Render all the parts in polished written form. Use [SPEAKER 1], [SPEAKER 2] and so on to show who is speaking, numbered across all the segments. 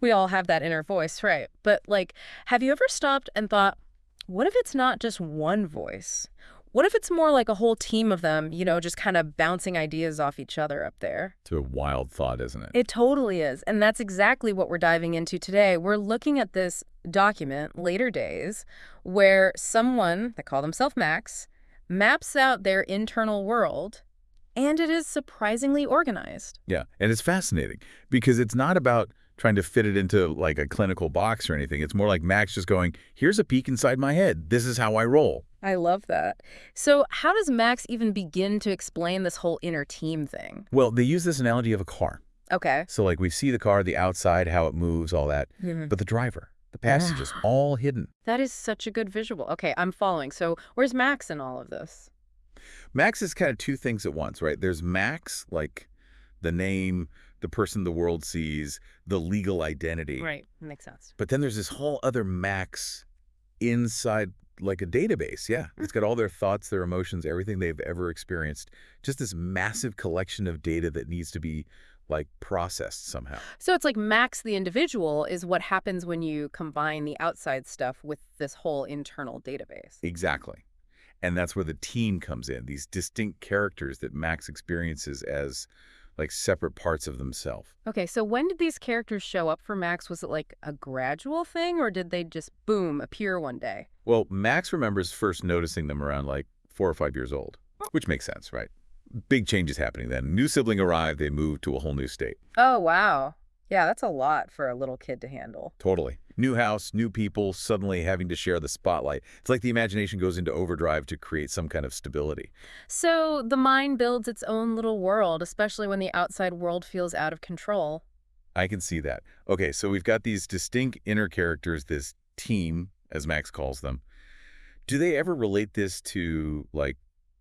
[SPEAKER 1] We all have that inner voice, right? But, like, have you ever stopped and thought, what if it's not just one voice? What if it's more like a whole team of them, just kind of bouncing ideas off each other up there?
[SPEAKER 2] It's a wild thought, isn't it?
[SPEAKER 1] It totally is. And that's exactly what we're diving into today. We're looking at this document, Later Days, where someone, they call themselves Max, maps out their internal world, and it is surprisingly organized.
[SPEAKER 2] Yeah, and it's fascinating because it's not about trying to fit it into like a clinical box or anything. It's more like Max just going, here's a peek inside my head. This is how I roll.
[SPEAKER 1] I love that. So how does Max even begin to explain this whole inner team thing?
[SPEAKER 2] Well, they use this analogy of a car.
[SPEAKER 1] Okay.
[SPEAKER 2] So like we see the car, the outside, how it moves, all that.
[SPEAKER 1] Mhm.
[SPEAKER 2] But the driver, the passengers, all hidden.
[SPEAKER 1] That is such a good visual. Okay, I'm following. So where's Max in all of this?
[SPEAKER 2] Max is kind of two things at once, right? There's Max, like the name, the person the world sees, the legal identity.
[SPEAKER 1] Right, makes sense.
[SPEAKER 2] But then there's this whole other Max inside like a database. Yeah. It's got all their thoughts, their emotions, everything they've ever experienced. Just this massive collection of data that needs to be like processed somehow.
[SPEAKER 1] So it's like Max the individual is what happens when you combine the outside stuff with this whole internal database.
[SPEAKER 2] Exactly. And that's where the team comes in, these distinct characters that Max experiences as like separate parts of themselves.
[SPEAKER 1] Okay, so when did these characters show up for Max? Was it like a gradual thing, or did they just, boom, appear one day?
[SPEAKER 2] Well, Max remembers first noticing them around like 4 or 5 years old, which makes sense, right? Big changes happening then. New sibling arrived, they moved to a whole new state.
[SPEAKER 1] Oh, wow. Yeah, that's a lot for a little kid to handle.
[SPEAKER 2] Totally. New house, new people, suddenly having to share the spotlight. It's like the imagination goes into overdrive to create some kind of stability.
[SPEAKER 1] So the mind builds its own little world, especially when the outside world feels out of control.
[SPEAKER 2] I can see that. Okay, so we've got these distinct inner characters, this team, as Max calls them. Do they ever relate this to, like,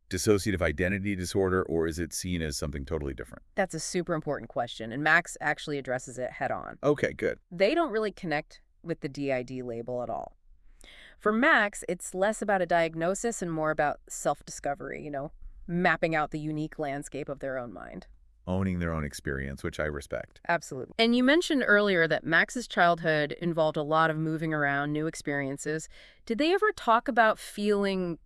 [SPEAKER 2] dissociative identity disorder, or is it seen as something totally different?
[SPEAKER 1] That's a super important question, and Max actually addresses it head on.
[SPEAKER 2] Okay, good.
[SPEAKER 1] They don't really connect with the DID label at all. For Max, it's less about a diagnosis and more about self-discovery, mapping out the unique landscape of their own mind.
[SPEAKER 2] Owning their own experience, which I respect.
[SPEAKER 1] Absolutely. And you mentioned earlier that Max's childhood involved a lot of moving around, new experiences. Did they ever talk about feeling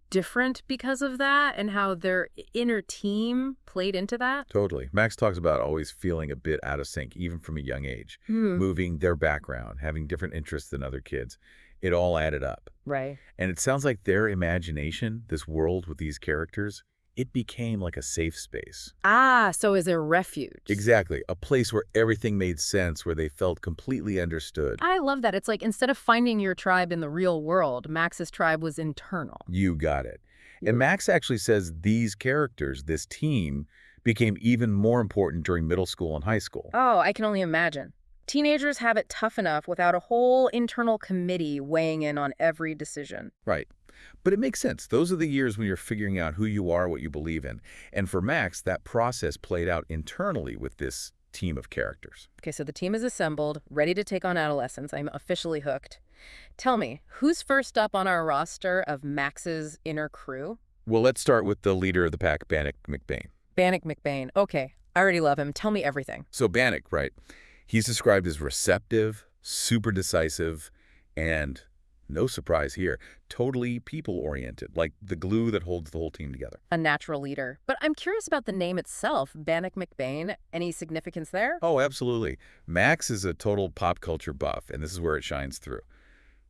[SPEAKER 1] different because of that and how their inner team played into that?
[SPEAKER 2] Totally. Max talks about always feeling a bit out of sync, even from a young age. Moving, their background, having different interests than other kids. It all added up.
[SPEAKER 1] Right.
[SPEAKER 2] And it sounds like their imagination, this world with these characters, it became like a safe space.
[SPEAKER 1] Ah, so is a refuge.
[SPEAKER 2] Exactly. A place where everything made sense, where they felt completely understood.
[SPEAKER 1] I love that. It's like instead of finding your tribe in the real world, Max's tribe was internal.
[SPEAKER 2] You got it. And Max actually says these characters, this team, became even more important during middle school and high school.
[SPEAKER 1] Oh, I can only imagine. Teenagers have it tough enough without a whole internal committee weighing in on every decision.
[SPEAKER 2] Right. But it makes sense. Those are the years when you're figuring out who you are, what you believe in. And for Max, that process played out internally with this team of characters.
[SPEAKER 1] Okay, so the team is assembled, ready to take on adolescence. I'm officially hooked. Tell me, who's first up on our roster of Max's inner crew?
[SPEAKER 2] Well, let's start with the leader of the pack, Bannock McBain.
[SPEAKER 1] Bannock McBain. Okay, I already love him. Tell me everything.
[SPEAKER 2] So Bannock, right, he's described as receptive, super decisive, and no surprise here, totally people-oriented, like the glue that holds the whole team together.
[SPEAKER 1] A natural leader. But I'm curious about the name itself, Bannock McBain. Any significance there?
[SPEAKER 2] Oh, absolutely. Max is a total pop culture buff, and this is where it shines through.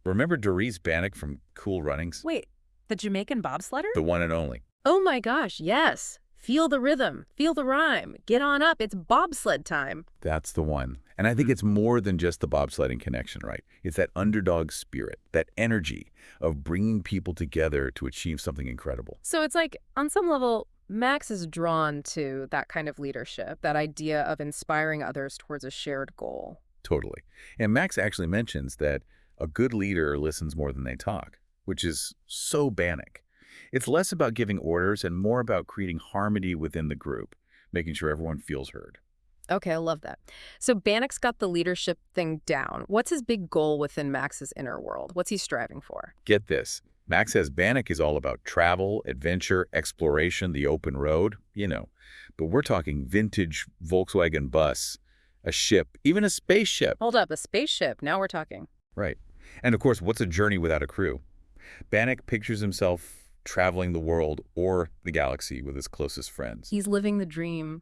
[SPEAKER 2] Remember Doris Bannock from Cool Runnings?
[SPEAKER 1] Wait, the Jamaican bobsledder?
[SPEAKER 2] The one and only.
[SPEAKER 1] Oh my gosh, yes. Feel the rhythm, feel the rhyme. Get on up, it's bobsled time.
[SPEAKER 2] That's the one. And I think it's more than just the bobsledding connection, right? It's that underdog spirit, that energy of bringing people together to achieve something incredible.
[SPEAKER 1] So it's like, on some level, Max is drawn to that kind of leadership, that idea of inspiring others towards a shared goal.
[SPEAKER 2] Totally. And Max actually mentions that a good leader listens more than they talk, which is so Bannock. It's less about giving orders and more about creating harmony within the group, making sure everyone feels heard.
[SPEAKER 1] Okay, I love that. So Bannock's got the leadership thing down. What's his big goal within Max's inner world? What's he striving for?
[SPEAKER 2] Get this. Max says Bannock is all about travel, adventure, exploration, the open road, But we're talking vintage Volkswagen bus, a ship, even a spaceship.
[SPEAKER 1] Hold up, a spaceship. Now we're talking.
[SPEAKER 2] Right. And of course, what's a journey without a crew? Bannock pictures himself traveling the world or the galaxy with his closest friends.
[SPEAKER 1] He's living the dream.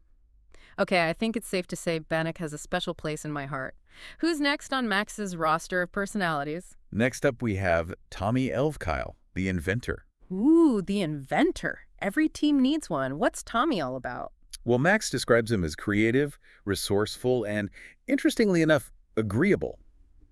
[SPEAKER 1] Okay, I think it's safe to say Bannock has a special place in my heart. Who's next on Max's roster of personalities?
[SPEAKER 2] Next up, we have Tommy Elfkyle, the inventor.
[SPEAKER 1] Ooh, the inventor. Every team needs one. What's Tommy all about?
[SPEAKER 2] Well, Max describes him as creative, resourceful, and, interestingly enough, agreeable.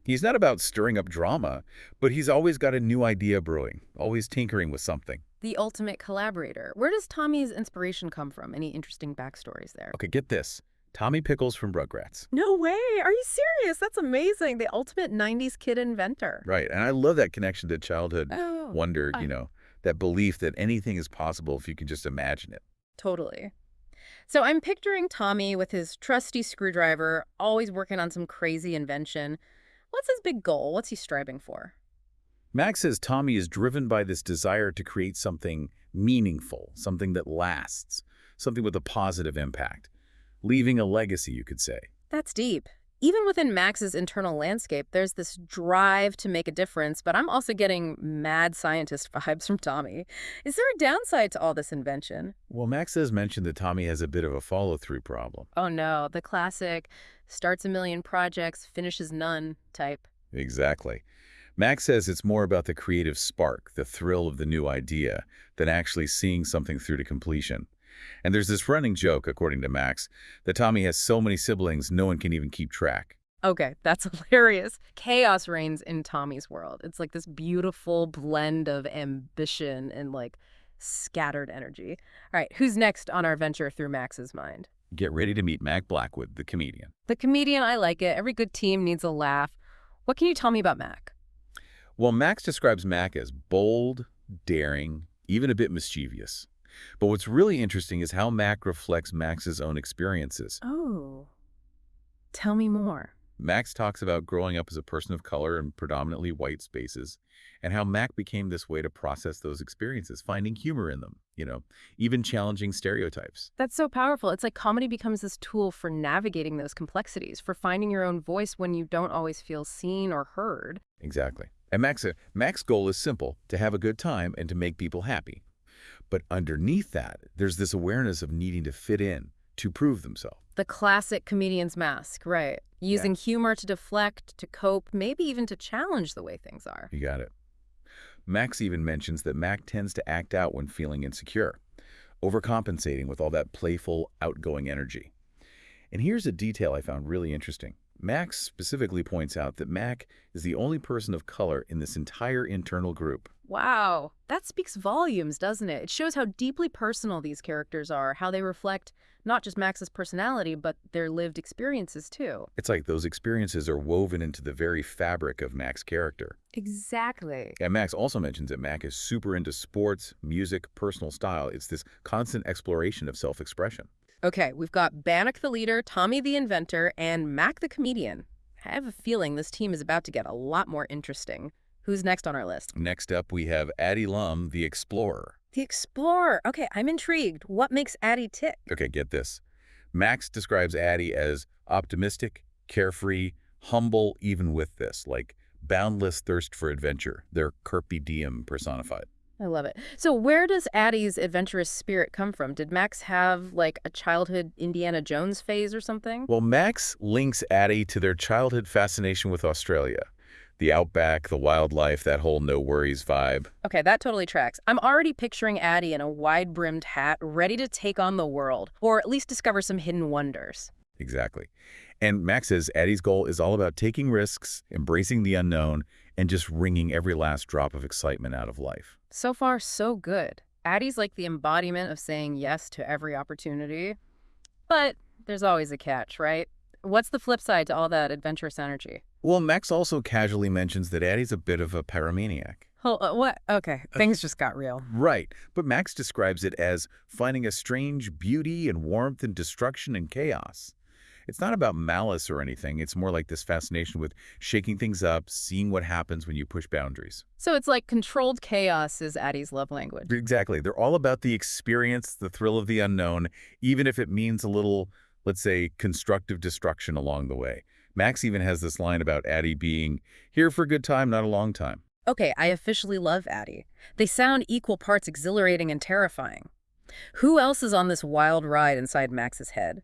[SPEAKER 2] He's not about stirring up drama, but he's always got a new idea brewing, always tinkering with something.
[SPEAKER 1] The ultimate collaborator. Where does Tommy's inspiration come from? Any interesting backstories there?
[SPEAKER 2] Okay, get this. Tommy Pickles from Rugrats.
[SPEAKER 1] No way! Are you serious? That's amazing. The ultimate 90s kid inventor.
[SPEAKER 2] Right, and I love that connection to childhood
[SPEAKER 1] Oh,
[SPEAKER 2] wonder, that belief that anything is possible if you can just imagine it.
[SPEAKER 1] totally. So I'm picturing Tommy with his trusty screwdriver, always working on some crazy invention. What's his big goal? What's he striving for?
[SPEAKER 2] Max says Tommy is driven by this desire to create something meaningful, something that lasts, something with a positive impact, leaving a legacy, you could say.
[SPEAKER 1] That's deep. Even within Max's internal landscape, there's this drive to make a difference, but I'm also getting mad scientist vibes from Tommy. Is there a downside to all this invention?
[SPEAKER 2] Well, Max has mentioned that Tommy has a bit of a follow-through problem.
[SPEAKER 1] Oh no, the classic starts a million projects, finishes none type.
[SPEAKER 2] Exactly. Max says it's more about the creative spark, the thrill of the new idea, than actually seeing something through to completion. And there's this running joke, according to Max, that Tommy has so many siblings no one can even keep track.
[SPEAKER 1] Okay, that's hilarious. Chaos reigns in Tommy's world. It's like this beautiful blend of ambition and like scattered energy. All right, who's next on our venture through Max's mind?
[SPEAKER 2] Get ready to meet Mac Blackwood, the comedian.
[SPEAKER 1] The comedian, I like it. Every good team needs a laugh. What can you tell me about Mac?
[SPEAKER 2] Well, Max describes Mac as bold, daring, even a bit mischievous. But what's really interesting is how Mac reflects Max's own experiences.
[SPEAKER 1] Oh, tell me more.
[SPEAKER 2] Max talks about growing up as a person of color in predominantly white spaces, and how Mac became this way to process those experiences, finding humor in them, even challenging stereotypes.
[SPEAKER 1] That's so powerful. It's like comedy becomes this tool for navigating those complexities, for finding your own voice when you don't always feel seen or heard.
[SPEAKER 2] Exactly. And Max's goal is simple, to have a good time and to make people happy. But underneath that, there's this awareness of needing to fit in, to prove themselves.
[SPEAKER 1] The classic comedian's mask, right? Using humor to deflect, to cope, maybe even to challenge the way things are.
[SPEAKER 2] You got it. Max even mentions that Mac tends to act out when feeling insecure, overcompensating with all that playful, outgoing energy. And here's a detail I found really interesting. Max specifically points out that Mac is the only person of color in this entire internal group.
[SPEAKER 1] Wow, that speaks volumes, doesn't it? It shows how deeply personal these characters are, how they reflect not just Max's personality, but their lived experiences too.
[SPEAKER 2] It's like those experiences are woven into the very fabric of Mac's character.
[SPEAKER 1] Exactly.
[SPEAKER 2] And Max also mentions that Mac is super into sports, music, personal style. It's this constant exploration of self-expression.
[SPEAKER 1] Okay, we've got Bannock the leader, Tommy the inventor, and Mac the comedian. I have a feeling this team is about to get a lot more interesting. Who's next on our list?
[SPEAKER 2] Next up, we have Addie Lum, the explorer.
[SPEAKER 1] The explorer. Okay, I'm intrigued. What makes Addie tick?
[SPEAKER 2] Okay, get this. Max describes Addie as optimistic, carefree, humble even with this, like boundless thirst for adventure. They're carpe diem personified.
[SPEAKER 1] I love it. So where does Addie's adventurous spirit come from? Did Max have, like, a childhood Indiana Jones phase or something?
[SPEAKER 2] Well, Max links Addie to their childhood fascination with Australia. The outback, the wildlife, that whole no-worries vibe.
[SPEAKER 1] Okay, that totally tracks. I'm already picturing Addie in a wide-brimmed hat, ready to take on the world, or at least discover some hidden wonders.
[SPEAKER 2] Exactly. And Max says Addie's goal is all about taking risks, embracing the unknown, and just wringing every last drop of excitement out of life.
[SPEAKER 1] So far, so good. Addie's like the embodiment of saying yes to every opportunity. But there's always a catch, right? What's the flip side to all that adventurous energy?
[SPEAKER 2] Well, Max also casually mentions that Addie's a bit of a pyromaniac.
[SPEAKER 1] What? Okay, things just got real.
[SPEAKER 2] Right, but Max describes it as finding a strange beauty and warmth in destruction and chaos. It's not about malice or anything. It's more like this fascination with shaking things up, seeing what happens when you push boundaries.
[SPEAKER 1] So it's like controlled chaos is Addie's love language.
[SPEAKER 2] Exactly. They're all about the experience, the thrill of the unknown, even if it means a little let's say, constructive destruction along the way. Max even has this line about Addie being here for a good time, not a long time.
[SPEAKER 1] Okay, I officially love Addie. They sound equal parts exhilarating and terrifying. Who else is on this wild ride inside Max's head?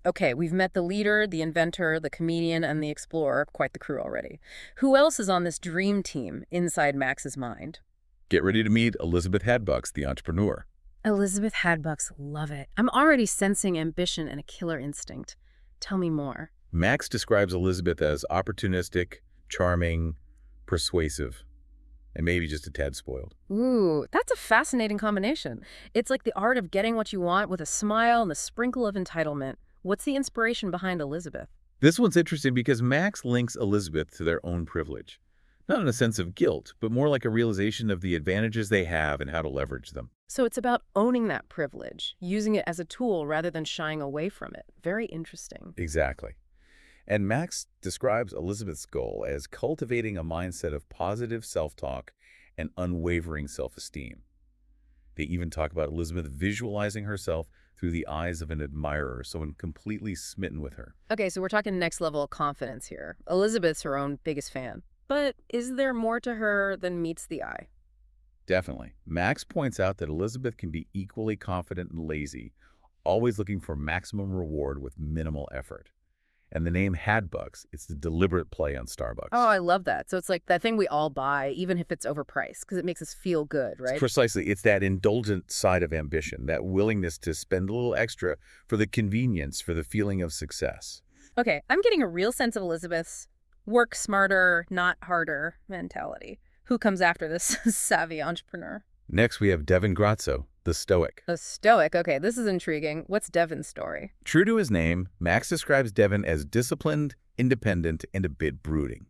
[SPEAKER 1] Okay, we've met the leader, the inventor, the comedian, and the explorer. Quite the crew already. Who else is on this dream team inside Max's mind?
[SPEAKER 2] Get ready to meet Elizabeth Hadbucks, the entrepreneur.
[SPEAKER 1] Elizabeth Hadbucks, love it. I'm already sensing ambition and a killer instinct. Tell me more.
[SPEAKER 2] Max describes Elizabeth as opportunistic, charming, persuasive, and maybe just a tad spoiled.
[SPEAKER 1] Ooh, that's a fascinating combination. It's like the art of getting what you want with a smile and a sprinkle of entitlement. What's the inspiration behind Elizabeth?
[SPEAKER 2] This one's interesting because Max links Elizabeth to their own privilege. Not in a sense of guilt, but more like a realization of the advantages they have and how to leverage them.
[SPEAKER 1] So it's about owning that privilege, using it as a tool rather than shying away from it. Very interesting.
[SPEAKER 2] Exactly. And Max describes Elizabeth's goal as cultivating a mindset of positive self-talk and unwavering self-esteem. They even talk about Elizabeth visualizing herself through the eyes of an admirer, someone completely smitten with her.
[SPEAKER 1] Okay, so we're talking next level confidence here. Elizabeth's her own biggest fan. But is there more to her than meets the eye?
[SPEAKER 2] Definitely. Max points out that Elizabeth can be equally confident and lazy, always looking for maximum reward with minimal effort. And the name Hadbucks, it's the deliberate play on Starbucks.
[SPEAKER 1] Oh, I love that. So it's like that thing we all buy, even if it's overpriced, because it makes us feel good, right?
[SPEAKER 2] Precisely. It's that indulgent side of ambition, that willingness to spend a little extra for the convenience, for the feeling of success.
[SPEAKER 1] Okay, I'm getting a real sense of Elizabeth's work smarter, not harder mentality. Who comes after this savvy entrepreneur?
[SPEAKER 2] Next, we have Devin Grazzo, the Stoic.
[SPEAKER 1] A stoic. Okay, this is intriguing. What's Devin's story?
[SPEAKER 2] True to his name, Max describes Devin as disciplined, independent, and a bit brooding.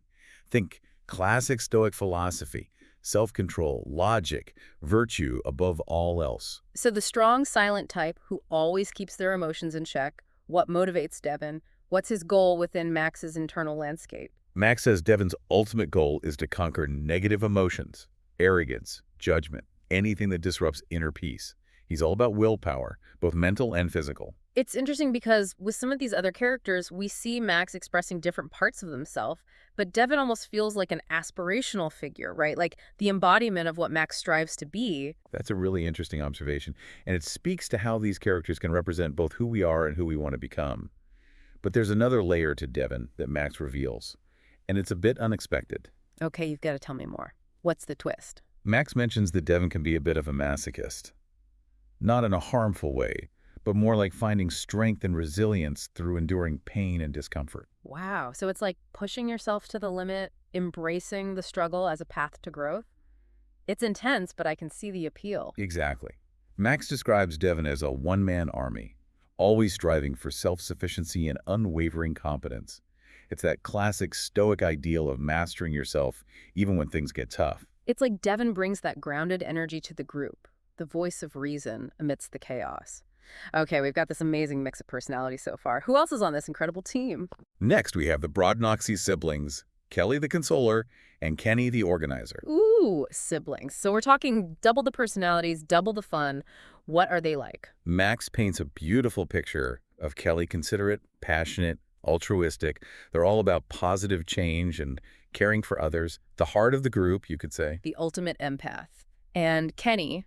[SPEAKER 2] Think classic Stoic philosophy, self-control, logic, virtue above all else.
[SPEAKER 1] So the strong, silent type who always keeps their emotions in check. What motivates Devin? What's his goal within Max's internal landscape?
[SPEAKER 2] Max says Devin's ultimate goal is to conquer negative emotions, arrogance, judgment, anything that disrupts inner peace. He's all about willpower, both mental and physical.
[SPEAKER 1] It's interesting because with some of these other characters, we see Max expressing different parts of himself, but Devin almost feels like an aspirational figure, right? Like the embodiment of what Max strives to be.
[SPEAKER 2] That's a really interesting observation, and it speaks to how these characters can represent both who we are and who we want to become. But there's another layer to Devin that Max reveals, and it's a bit unexpected.
[SPEAKER 1] Okay, you've got to tell me more. What's the twist?
[SPEAKER 2] Max mentions that Devin can be a bit of a masochist. Not in a harmful way, but more like finding strength and resilience through enduring pain and discomfort.
[SPEAKER 1] Wow, so it's like pushing yourself to the limit, embracing the struggle as a path to growth? It's intense, but I can see the appeal.
[SPEAKER 2] Exactly. Max describes Devin as a one-man army, always striving for self-sufficiency and unwavering competence. It's that classic Stoic ideal of mastering yourself even when things get tough.
[SPEAKER 1] It's like Devin brings that grounded energy to the group, the voice of reason amidst the chaos. Okay, we've got this amazing mix of personalities so far. Who else is on this incredible team?
[SPEAKER 2] Next, we have the Brodnoxy siblings, Kelly the consoler and Kenny the organizer.
[SPEAKER 1] Ooh, siblings. So we're talking double the personalities, double the fun. What are they like?
[SPEAKER 2] Max paints a beautiful picture of Kelly considerate, passionate, altruistic. They're all about positive change and caring for others. The heart of the group, you could say.
[SPEAKER 1] The ultimate empath. And Kenny,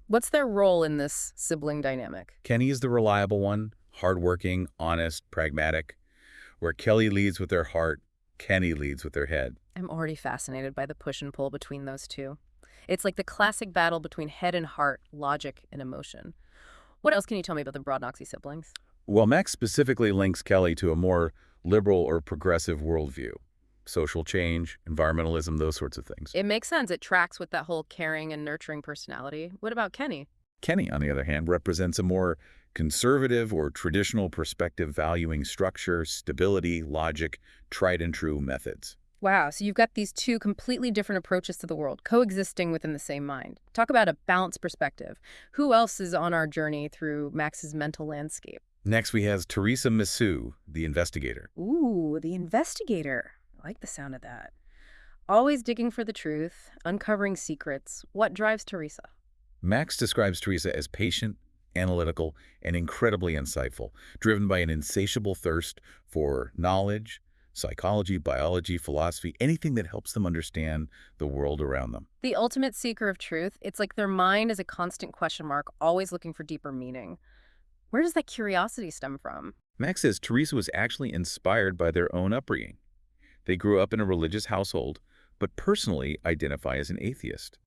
[SPEAKER 1] what's their role in this sibling dynamic?
[SPEAKER 2] Kenny is the reliable one, hardworking, honest, pragmatic. Where Kelly leads with their heart, Kenny leads with their head.
[SPEAKER 1] I'm already fascinated by the push and pull between those two. It's like the classic battle between head and heart, logic and emotion. What else can you tell me about the Brodnoxy siblings?
[SPEAKER 2] Well, Max specifically links Kelly to a more liberal or progressive worldview. Social change, environmentalism, those sorts of things.
[SPEAKER 1] It makes sense. It tracks with that whole caring and nurturing personality. What about Kenny?
[SPEAKER 2] Kenny, on the other hand, represents a more conservative or traditional perspective valuing structure, stability, logic, tried and true methods.
[SPEAKER 1] Wow, so you've got these two completely different approaches to the world, coexisting within the same mind. Talk about a balanced perspective. Who else is on our journey through Max's mental landscape?
[SPEAKER 2] Next, we have Teresa Missou, the investigator.
[SPEAKER 1] Ooh, the investigator. I like the sound of that. Always digging for the truth, uncovering secrets. What drives Teresa?
[SPEAKER 2] Max describes Teresa as patient, analytical, and incredibly insightful, driven by an insatiable thirst for knowledge, psychology, biology, philosophy, anything that helps them understand the world around them.
[SPEAKER 1] The ultimate seeker of truth, it's like their mind is a constant question mark, always looking for deeper meaning. Where does that curiosity stem from?
[SPEAKER 2] Max says Teresa was actually inspired by their own upbringing. They grew up in a religious household, but personally identify as an atheist.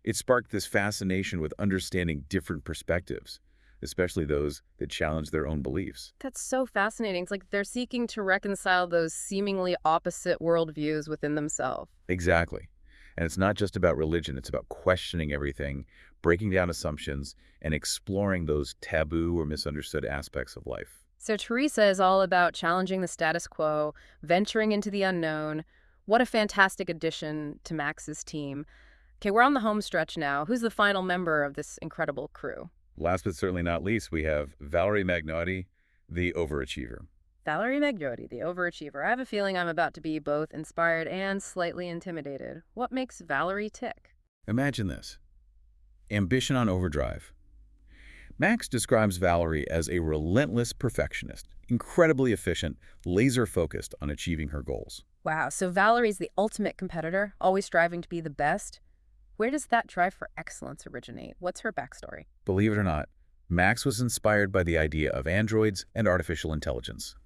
[SPEAKER 2] It sparked this fascination with understanding different perspectives, especially those that challenge their own beliefs.
[SPEAKER 1] That's so fascinating. It's like they're seeking to reconcile those seemingly opposite worldviews within themselves.
[SPEAKER 2] Exactly. And it's not just about religion, it's about questioning everything, breaking down assumptions, and exploring those taboo or misunderstood aspects of life.
[SPEAKER 1] So Teresa is all about challenging the status quo, venturing into the unknown. What a fantastic addition to Max's team. Okay, we're on the home stretch now. Who's the final member of this incredible crew?
[SPEAKER 2] Last but certainly not least, we have Valerie Magnotti, the overachiever.
[SPEAKER 1] Valerie Magnotti, the overachiever. I have a feeling I'm about to be both inspired and slightly intimidated. What makes Valerie tick?
[SPEAKER 2] Imagine this. Ambition on overdrive. Max describes Valerie as a relentless perfectionist, incredibly efficient, laser-focused on achieving her goals.
[SPEAKER 1] Wow, so Valerie's the ultimate competitor, always striving to be the best. Where does that drive for excellence originate? What's her backstory?
[SPEAKER 2] Believe it or not, Max was inspired by the idea of androids and artificial intelligence.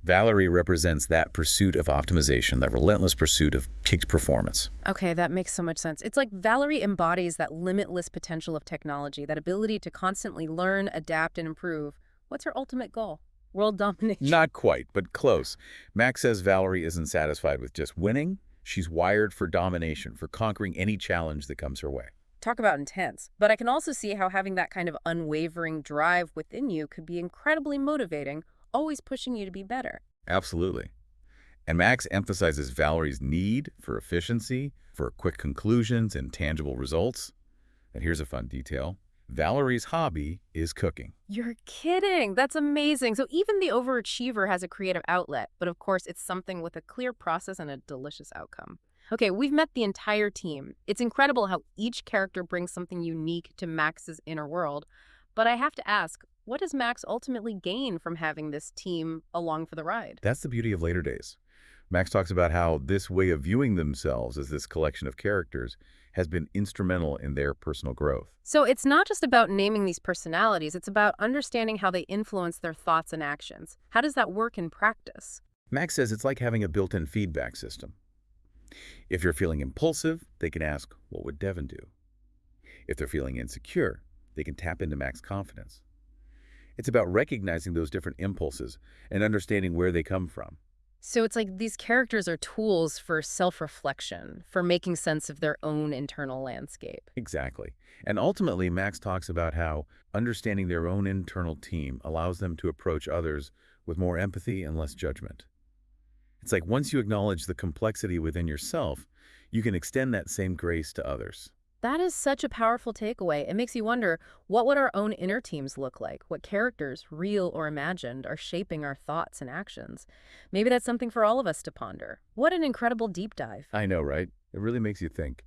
[SPEAKER 2] Valerie represents that pursuit of optimization, that relentless pursuit of peak performance.
[SPEAKER 1] Okay, that makes so much sense. It's like Valerie embodies that limitless potential of technology, that ability to constantly learn, adapt, and improve. What's her ultimate goal? World domination.
[SPEAKER 2] Not quite, but close. Max says Valerie isn't satisfied with just winning. She's wired for domination, for conquering any challenge that comes her way.
[SPEAKER 1] Talk about intense. But I can also see how having that kind of unwavering drive within you could be incredibly motivating, always pushing you to be better.
[SPEAKER 2] Absolutely. And Max emphasizes Valerie's need for efficiency, for quick conclusions and tangible results. And here's a fun detail. Valerie's hobby is cooking.
[SPEAKER 1] You're kidding. That's amazing. So even the overachiever has a creative outlet, but of course it's something with a clear process and a delicious outcome. Okay, we've met the entire team. It's incredible how each character brings something unique to Max's inner world. But I have to ask, what does Max ultimately gain from having this team along for the ride?
[SPEAKER 2] That's the beauty of later days. Max talks about how this way of viewing themselves as this collection of characters has been instrumental in their personal growth.
[SPEAKER 1] So it's not just about naming these personalities, it's about understanding how they influence their thoughts and actions. How does that work in practice?
[SPEAKER 2] Max says it's like having a built-in feedback system. If you're feeling impulsive, they can ask, what would Devin do? If they're feeling insecure, they can tap into Max's confidence. It's about recognizing those different impulses and understanding where they come from.
[SPEAKER 1] So it's like these characters are tools for self-reflection, for making sense of their own internal landscape.
[SPEAKER 2] Exactly. And ultimately, Max talks about how understanding their own internal team allows them to approach others with more empathy and less judgment. It's like once you acknowledge the complexity within yourself, you can extend that same grace to others.
[SPEAKER 1] That is such a powerful takeaway. It makes you wonder, what would our own inner teams look like? What characters, real or imagined, are shaping our thoughts and actions? Maybe that's something for all of us to ponder. What an incredible deep dive.
[SPEAKER 2] I know, right? It really makes you think.